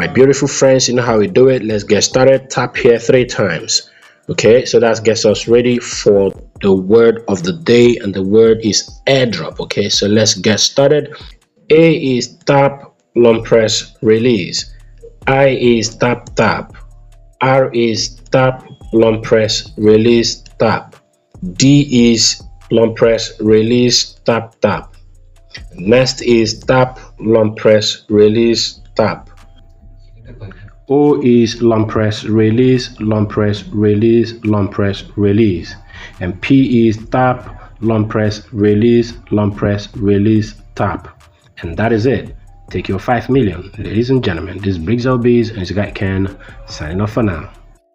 my beautiful friends, you know how we do it. Let's get started. Tap here 3 times. Okay, so that gets us ready for the word of the day, and the word is airdrop. Okay, so let's get started. A is tap, long press, release. I is tap tap. R is tap, long press, release, tap. D is long press, release, tap tap. Next is tap, long press, release, tap. O is long press, release, long press, release, long press, release. And P is tap, long press, release, long press, release, tap. And that is it. Take your 5 million. Ladies and gentlemen, this is Briggs LBs and it's guy Ken signing off for now.